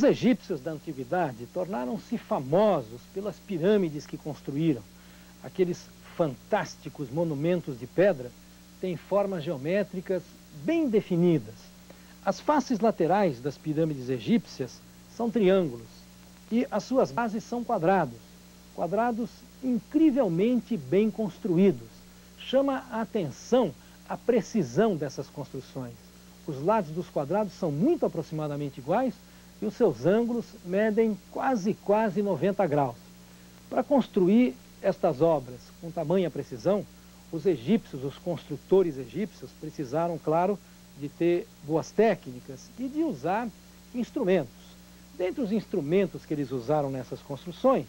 egípcios da antiguidade tornaram-se famosos pelas pirâmides que construíram. Aqueles fantásticos monumentos de pedra têm formas geométricas bem definidas. As faces laterais das pirâmides egípcias são triângulos e as suas bases são quadrados. Quadrados incrivelmente bem construídos. Chama a atenção a precisão dessas construções. Os lados dos quadrados são muito aproximadamente iguais e os seus ângulos medem quase 90 graus. Para construir estas obras com tamanha precisão, os egípcios, os construtores egípcios, precisaram, claro, de ter boas técnicas e de usar instrumentos. Dentre os instrumentos que eles usaram nessas construções,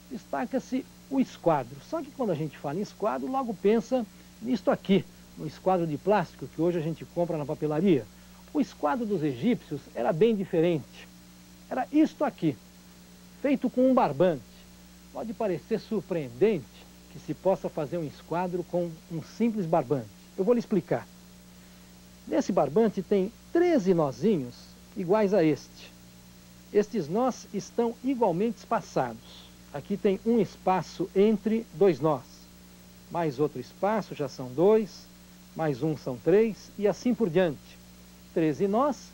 destaca-se o esquadro. Só que quando a gente fala em esquadro, logo pensa nisto aqui, no esquadro de plástico que hoje a gente compra na papelaria. O esquadro dos egípcios era bem diferente. Era isto aqui, feito com um barbante. Pode parecer surpreendente que se possa fazer um esquadro com um simples barbante. Eu vou lhe explicar. Nesse barbante tem 13 nozinhos iguais a este. Estes nós estão igualmente espaçados. Aqui tem um espaço entre dois nós. Mais outro espaço, já são 2, mais um são 3 e assim por diante. 13 nós,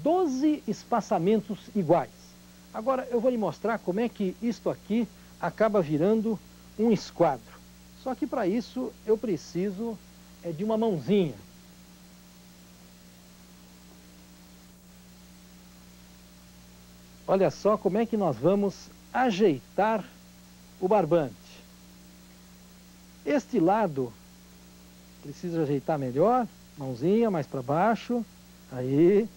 12 espaçamentos iguais. Agora eu vou lhe mostrar como é que isto aqui acaba virando um esquadro. Só que para isso eu preciso de uma mãozinha. Olha só como é que nós vamos ajeitar o barbante. Este lado precisa ajeitar melhor, mãozinha mais para baixo, aí.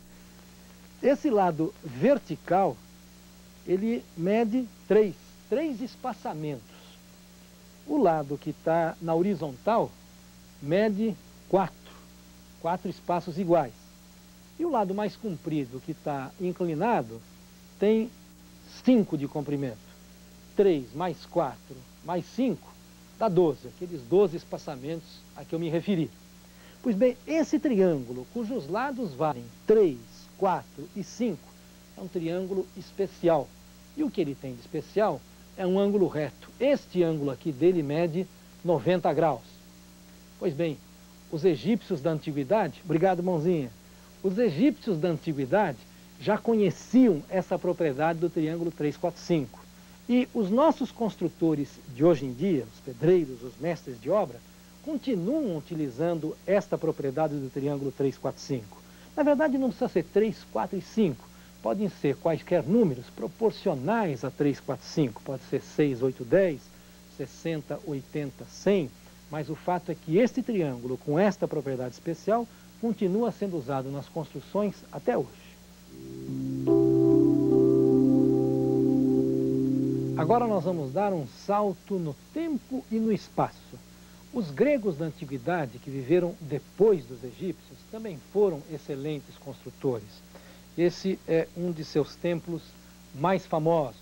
Esse lado vertical, ele mede 3 espaçamentos. O lado que está na horizontal mede 4 espaços iguais. E o lado mais comprido, que está inclinado, tem 5 de comprimento. 3 mais 4 mais 5 dá 12, aqueles 12 espaçamentos a que eu me referi. Pois bem, esse triângulo, cujos lados valem 3, 4 e 5, é um triângulo especial. E o que ele tem de especial é um ângulo reto. Este ângulo aqui dele mede 90 graus. Pois bem, os egípcios da antiguidade, obrigado mãozinha, os egípcios da antiguidade já conheciam essa propriedade do triângulo 3, 4, 5. E os nossos construtores de hoje em dia, os pedreiros, os mestres de obra, continuam utilizando esta propriedade do triângulo 3, 4, 5. Na verdade não precisa ser 3, 4 e 5. Podem ser quaisquer números proporcionais a 3, 4, 5. Pode ser 6, 8, 10, 60, 80, 100. Mas o fato é que este triângulo, com esta propriedade especial, continua sendo usado nas construções até hoje. Agora nós vamos dar um salto no tempo e no espaço. Os gregos da antiguidade, que viveram depois dos egípcios, também foram excelentes construtores. Esse é um de seus templos mais famosos.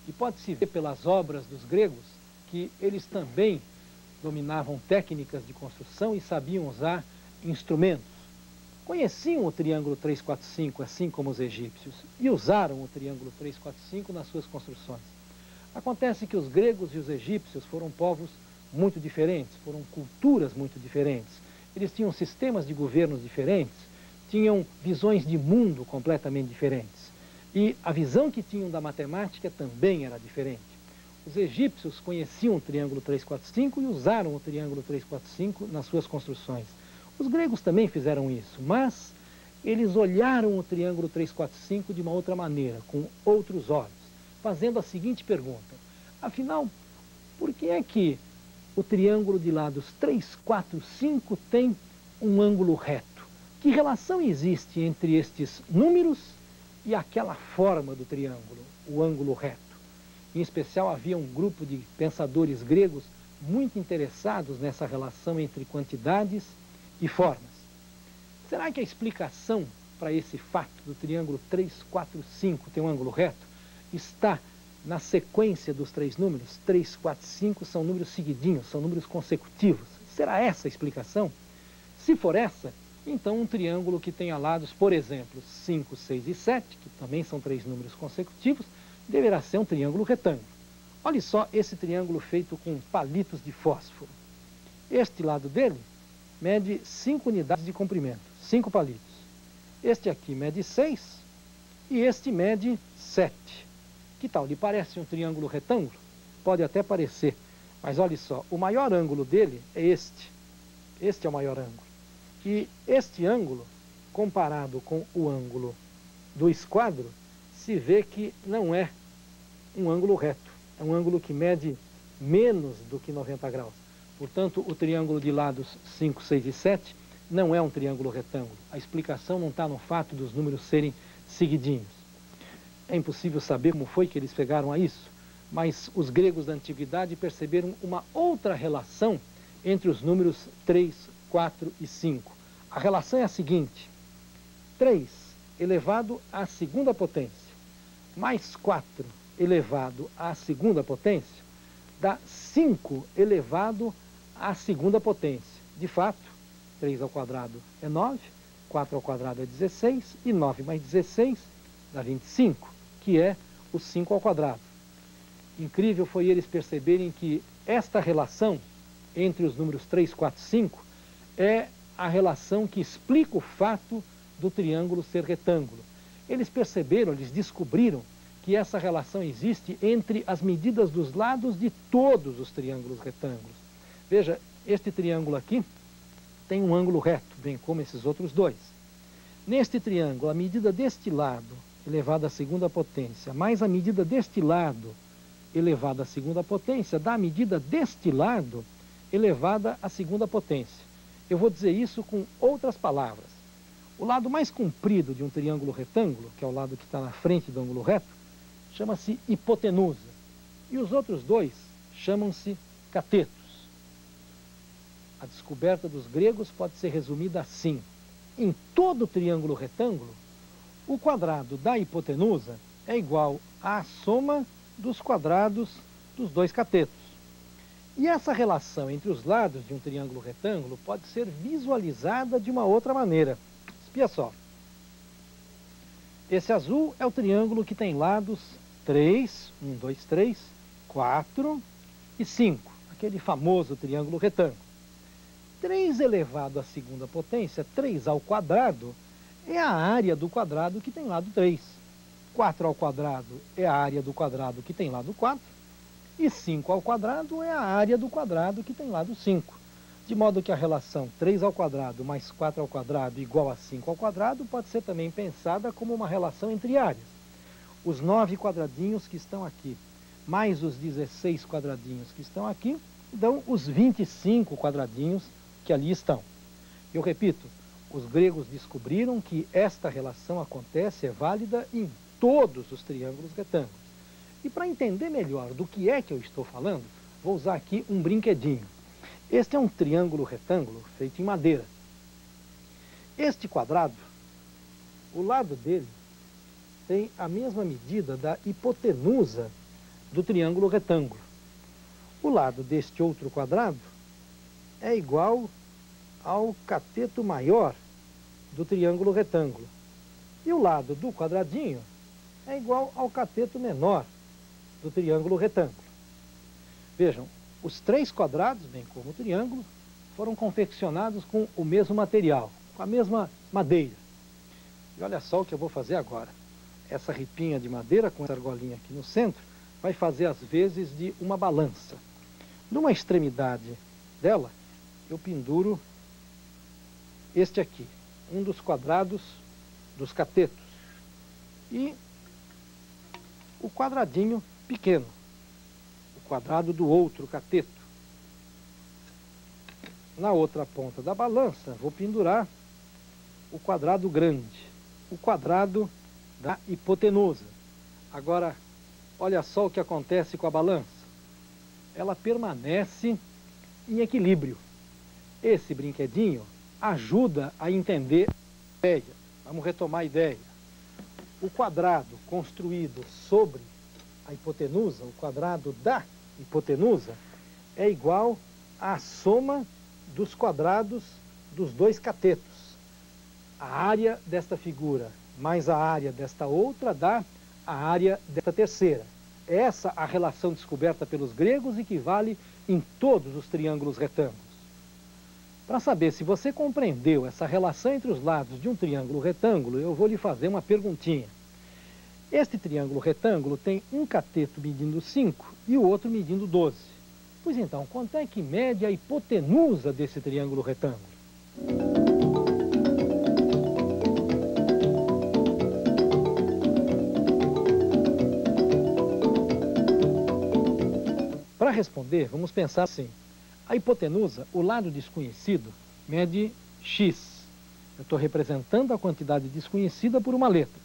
E pode-se ver pelas obras dos gregos que eles também dominavam técnicas de construção e sabiam usar instrumentos. Conheciam o triângulo 3, 4, 5, assim como os egípcios, e usaram o triângulo 3, 4, 5 nas suas construções. Acontece que os gregos e os egípcios foram povos muito diferentes, foram culturas muito diferentes. Eles tinham sistemas de governos diferentes, tinham visões de mundo completamente diferentes. E a visão que tinham da matemática também era diferente. Os egípcios conheciam o triângulo 3, 4, 5 e usaram o triângulo 3, 4, 5 nas suas construções. Os gregos também fizeram isso, mas eles olharam o triângulo 3, 4, 5 de uma outra maneira, com outros olhos, fazendo a seguinte pergunta: afinal, por que é que o triângulo de lados 3, 4, 5 tem um ângulo reto? Que relação existe entre estes números e aquela forma do triângulo, o ângulo reto? Em especial, havia um grupo de pensadores gregos muito interessados nessa relação entre quantidades e formas. Será que a explicação para esse fato do triângulo 3, 4, 5 ter um ângulo reto está na sequência dos 3 números? 3, 4, 5 são números seguidinhos, são números consecutivos. Será essa a explicação? Se for essa, Então, um triângulo que tenha lados, por exemplo, 5, 6 e 7, que também são 3 números consecutivos, deverá ser um triângulo retângulo. Olha só esse triângulo feito com palitos de fósforo. Este lado dele mede 5 unidades de comprimento, 5 palitos. Este aqui mede 6 e este mede 7. Que tal? Lhe parece um triângulo retângulo? Pode até parecer, mas olha só, o maior ângulo dele é este. Este é o maior ângulo. E este ângulo, comparado com o ângulo do esquadro, se vê que não é um ângulo reto. É um ângulo que mede menos do que 90 graus. Portanto, o triângulo de lados 5, 6 e 7 não é um triângulo retângulo. A explicação não está no fato dos números serem seguidinhos. É impossível saber como foi que eles chegaram a isso, mas os gregos da antiguidade perceberam uma outra relação entre os números 3, 4 e 5. A relação é a seguinte: 3 elevado à segunda potência mais 4 elevado à segunda potência dá 5 elevado à segunda potência. De fato, 3 ao quadrado é 9, 4 ao quadrado é 16 e 9 mais 16 dá 25, que é o 5 ao quadrado. Incrível foi eles perceberem que esta relação entre os números 3, 4 e 5 é a relação que explica o fato do triângulo ser retângulo. Eles perceberam, eles descobriram que essa relação existe entre as medidas dos lados de todos os triângulos retângulos. Veja, este triângulo aqui tem um ângulo reto, bem como esses outros dois. Neste triângulo, a medida deste lado elevado à segunda potência, mais a medida deste lado elevada à segunda potência, dá a medida deste lado elevada à segunda potência. Eu vou dizer isso com outras palavras. O lado mais comprido de um triângulo retângulo, que é o lado que está na frente do ângulo reto, chama-se hipotenusa. E os outros dois chamam-se catetos. A descoberta dos gregos pode ser resumida assim: em todo triângulo retângulo, o quadrado da hipotenusa é igual à soma dos quadrados dos dois catetos. E essa relação entre os lados de um triângulo retângulo pode ser visualizada de uma outra maneira. Espia só. Esse azul é o triângulo que tem lados 3, 1, 2, 3, 4 e 5. Aquele famoso triângulo retângulo. 3 elevado à segunda potência, 3 ao quadrado, é a área do quadrado que tem lado 3. 4 ao quadrado é a área do quadrado que tem lado 4. E 5 ao quadrado é a área do quadrado que tem lado 5. De modo que a relação 3 ao quadrado mais 4 ao quadrado igual a 5 ao quadrado pode ser também pensada como uma relação entre áreas. Os 9 quadradinhos que estão aqui, mais os 16 quadradinhos que estão aqui, dão os 25 quadradinhos que ali estão. Eu repito, os gregos descobriram que esta relação acontece, é válida em todos os triângulos retângulos. E para entender melhor do que é que eu estou falando, vou usar aqui um brinquedinho. Este é um triângulo retângulo feito em madeira. Este quadrado, o lado dele tem a mesma medida da hipotenusa do triângulo retângulo. O lado deste outro quadrado é igual ao cateto maior do triângulo retângulo. E o lado do quadradinho é igual ao cateto menor do triângulo retângulo. Vejam, os 3 quadrados, bem como o triângulo, foram confeccionados com o mesmo material, com a mesma madeira. E olha só o que eu vou fazer agora. Essa ripinha de madeira, com essa argolinha aqui no centro, vai fazer as vezes de uma balança. Numa extremidade dela, eu penduro este aqui, um dos quadrados dos catetos. E o quadradinho pequeno, o quadrado do outro cateto. Na outra ponta da balança, vou pendurar o quadrado grande, o quadrado da hipotenusa. Agora, olha só o que acontece com a balança. Ela permanece em equilíbrio. Esse brinquedinho ajuda a entender a ideia. Vamos retomar a ideia. O quadrado construído sobre a hipotenusa, o quadrado da hipotenusa, é igual à soma dos quadrados dos dois catetos. A área desta figura mais a área desta outra dá a área desta terceira. Essa a relação descoberta pelos gregos e que vale em todos os triângulos retângulos. Para saber se você compreendeu essa relação entre os lados de um triângulo retângulo, eu vou lhe fazer uma perguntinha. Este triângulo retângulo tem um cateto medindo 5 e o outro medindo 12. Pois então, quanto é que mede a hipotenusa desse triângulo retângulo? Para responder, vamos pensar assim. A hipotenusa, o lado desconhecido, mede x. Eu estou representando a quantidade desconhecida por uma letra.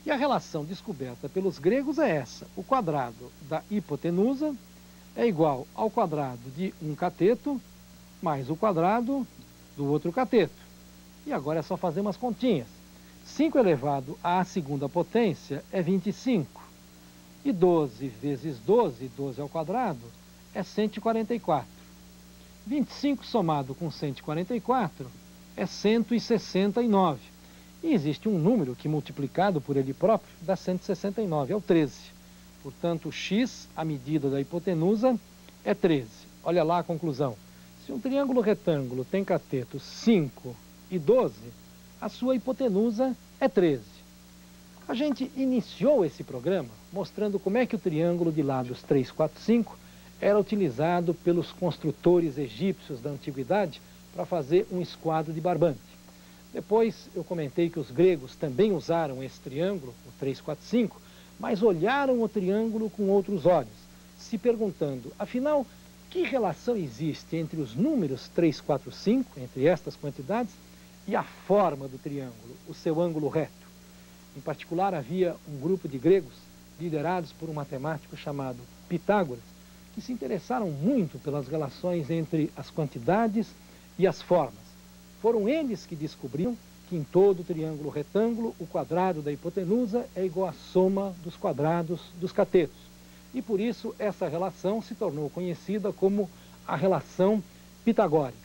E a relação descoberta pelos gregos é essa. O quadrado da hipotenusa é igual ao quadrado de um cateto mais o quadrado do outro cateto. E agora é só fazer umas continhas. 5 elevado à segunda potência é 25. E 12 vezes 12, 12 ao quadrado, é 144. 25 somado com 144 é 169. E existe um número que, multiplicado por ele próprio, dá 169, é o 13. Portanto, x, a medida da hipotenusa, é 13. Olha lá a conclusão. Se um triângulo retângulo tem catetos 5 e 12, a sua hipotenusa é 13. A gente iniciou esse programa mostrando como é que o triângulo de lados 3, 4, 5 era utilizado pelos construtores egípcios da antiguidade para fazer um esquadro de barbante. Depois eu comentei que os gregos também usaram esse triângulo, o 3, 4, 5, mas olharam o triângulo com outros olhos, se perguntando, afinal, que relação existe entre os números 3, 4, 5, entre estas quantidades, e a forma do triângulo, o seu ângulo reto. Em particular, havia um grupo de gregos, liderados por um matemático chamado Pitágoras, que se interessaram muito pelas relações entre as quantidades e as formas. Foram eles que descobriram que em todo triângulo retângulo o quadrado da hipotenusa é igual à soma dos quadrados dos catetos. E por isso essa relação se tornou conhecida como a relação pitagórica.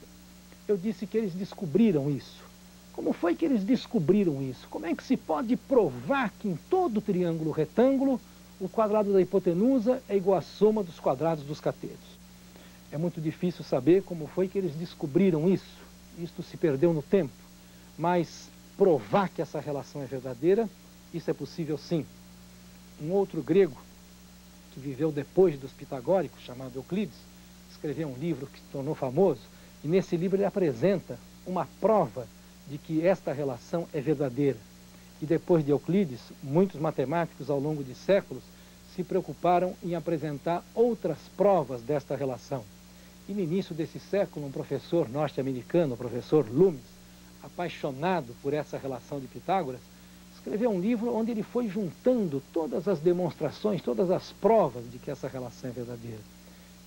Eu disse que eles descobriram isso. Como foi que eles descobriram isso? Como é que se pode provar que em todo triângulo retângulo o quadrado da hipotenusa é igual à soma dos quadrados dos catetos? É muito difícil saber como foi que eles descobriram isso. Isto se perdeu no tempo. Mas provar que essa relação é verdadeira, isso é possível sim. Um outro grego, que viveu depois dos pitagóricos, chamado Euclides, escreveu um livro que se tornou famoso, e nesse livro ele apresenta uma prova de que esta relação é verdadeira. E depois de Euclides, muitos matemáticos ao longo de séculos se preocuparam em apresentar outras provas desta relação. E no início desse século, um professor norte-americano, o professor Loomis, apaixonado por essa relação de Pitágoras, escreveu um livro onde ele foi juntando todas as demonstrações, todas as provas de que essa relação é verdadeira.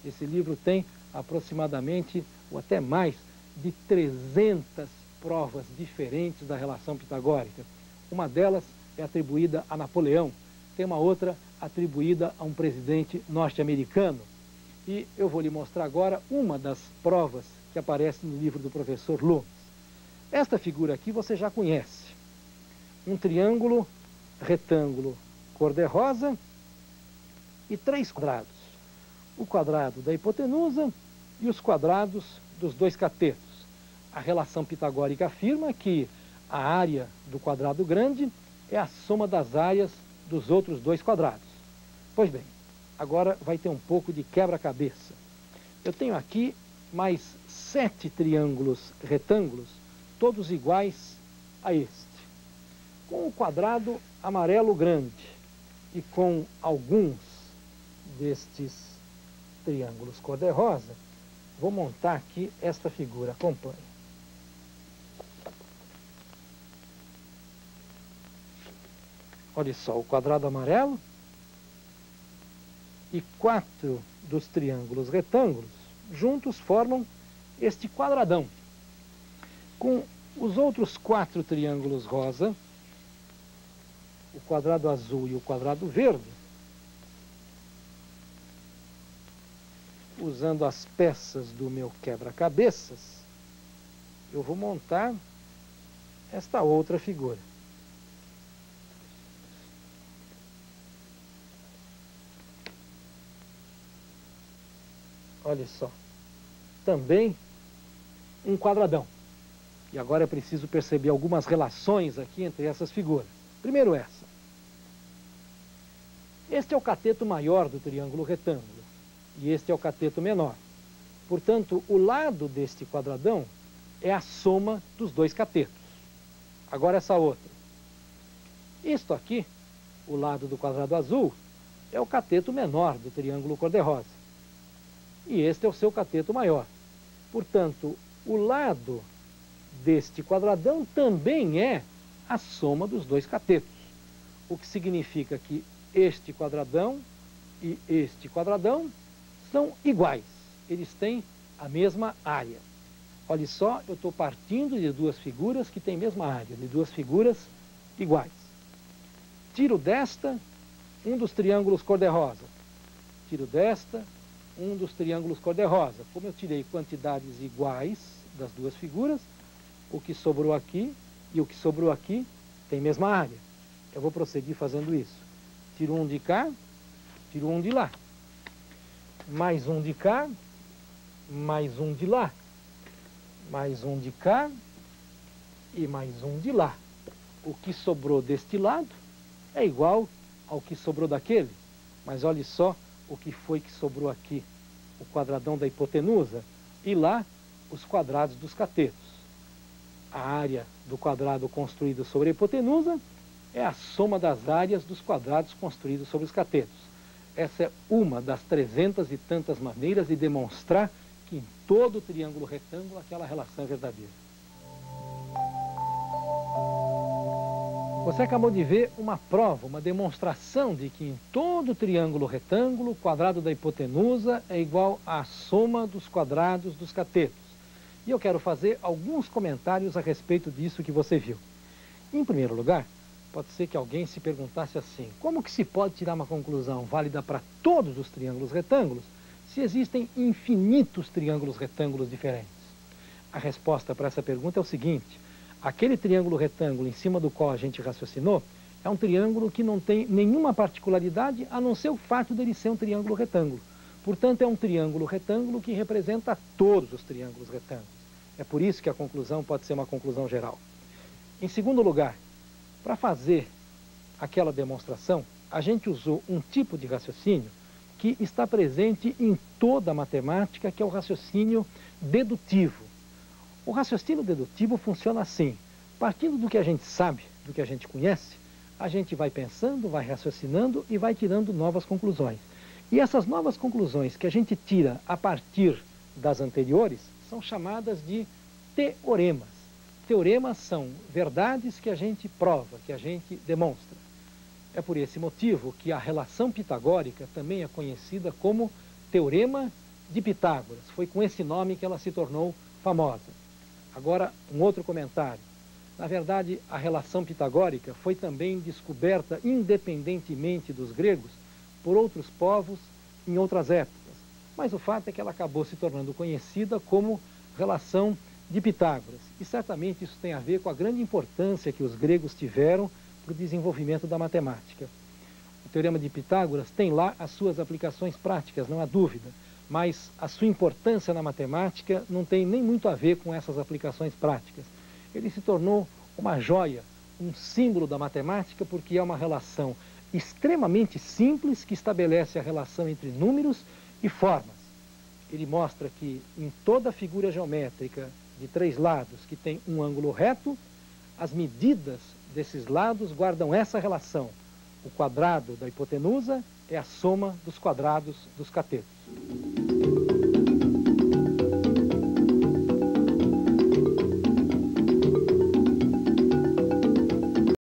Esse livro tem aproximadamente, ou até mais, de 300 provas diferentes da relação pitagórica. Uma delas é atribuída a Napoleão, tem uma outra atribuída a um presidente norte-americano. E eu vou lhe mostrar agora uma das provas que aparece no livro do professor Loomis. Esta figura aqui você já conhece. Um triângulo retângulo cor-de-rosa e 3 quadrados. O quadrado da hipotenusa e os quadrados dos dois catetos. A relação pitagórica afirma que a área do quadrado grande é a soma das áreas dos outros dois quadrados. Pois bem, agora vai ter um pouco de quebra-cabeça. Eu tenho aqui mais 7 triângulos retângulos, todos iguais a este. Com o quadrado amarelo grande e com alguns destes triângulos cor-de-rosa, vou montar aqui esta figura. Acompanhe. Olha só, o quadrado amarelo e 4 dos triângulos retângulos juntos formam este quadradão. Com os outros 4 triângulos rosa, o quadrado azul e o quadrado verde, usando as peças do meu quebra-cabeças, eu vou montar esta outra figura. Olha só, também um quadradão. E agora é preciso perceber algumas relações aqui entre essas figuras. Primeiro essa. Este é o cateto maior do triângulo retângulo e este é o cateto menor. Portanto, o lado deste quadradão é a soma dos dois catetos. Agora essa outra. Isto aqui, o lado do quadrado azul, é o cateto menor do triângulo cor-de-rosa. E este é o seu cateto maior. Portanto, o lado deste quadradão também é a soma dos dois catetos. O que significa que este quadradão e este quadradão são iguais. Eles têm a mesma área. Olha só, eu estou partindo de duas figuras que têm a mesma área, de duas figuras iguais. Tiro desta um dos triângulos cor-de-rosa. Tiro desta um dos triângulos cor-de-rosa. Como eu tirei quantidades iguais das duas figuras, o que sobrou aqui e o que sobrou aqui tem a mesma área. Eu vou prosseguir fazendo isso. Tiro um de cá, tiro um de lá. Mais um de cá, mais um de lá. Mais um de cá e mais um de lá. O que sobrou deste lado é igual ao que sobrou daquele. Mas olhe só o que foi que sobrou aqui. O quadradão da hipotenusa e lá os quadrados dos catetos. A área do quadrado construído sobre a hipotenusa é a soma das áreas dos quadrados construídos sobre os catetos. Essa é uma das 300 e tantas maneiras de demonstrar que em todo o triângulo retângulo aquela relação é verdadeira. Você acabou de ver uma prova, uma demonstração de que em todo o triângulo retângulo o quadrado da hipotenusa é igual à soma dos quadrados dos catetos. E eu quero fazer alguns comentários a respeito disso que você viu. Em primeiro lugar, pode ser que alguém se perguntasse assim: como que se pode tirar uma conclusão válida para todos os triângulos retângulos se existem infinitos triângulos retângulos diferentes? A resposta para essa pergunta é o seguinte: aquele triângulo retângulo em cima do qual a gente raciocinou é um triângulo que não tem nenhuma particularidade a não ser o fato dele ser um triângulo retângulo. Portanto, é um triângulo retângulo que representa todos os triângulos retângulos. É por isso que a conclusão pode ser uma conclusão geral. Em segundo lugar, para fazer aquela demonstração, a gente usou um tipo de raciocínio que está presente em toda a matemática, que é o raciocínio dedutivo. O raciocínio dedutivo funciona assim: partindo do que a gente sabe, do que a gente conhece, a gente vai pensando, vai raciocinando e vai tirando novas conclusões. E essas novas conclusões que a gente tira a partir das anteriores são chamadas de teoremas. Teoremas são verdades que a gente prova, que a gente demonstra. É por esse motivo que a relação pitagórica também é conhecida como Teorema de Pitágoras. Foi com esse nome que ela se tornou famosa. Agora, um outro comentário. Na verdade, a relação pitagórica foi também descoberta independentemente dos gregos por outros povos em outras épocas. Mas o fato é que ela acabou se tornando conhecida como relação de Pitágoras. E certamente isso tem a ver com a grande importância que os gregos tiveram para o desenvolvimento da matemática. O Teorema de Pitágoras tem lá as suas aplicações práticas, não há dúvida, mas a sua importância na matemática não tem nem muito a ver com essas aplicações práticas. Ele se tornou uma joia, um símbolo da matemática, porque é uma relação extremamente simples que estabelece a relação entre números e formas. Ele mostra que em toda figura geométrica de 3 lados que tem um ângulo reto, as medidas desses lados guardam essa relação. O quadrado da hipotenusa é a soma dos quadrados dos catetos.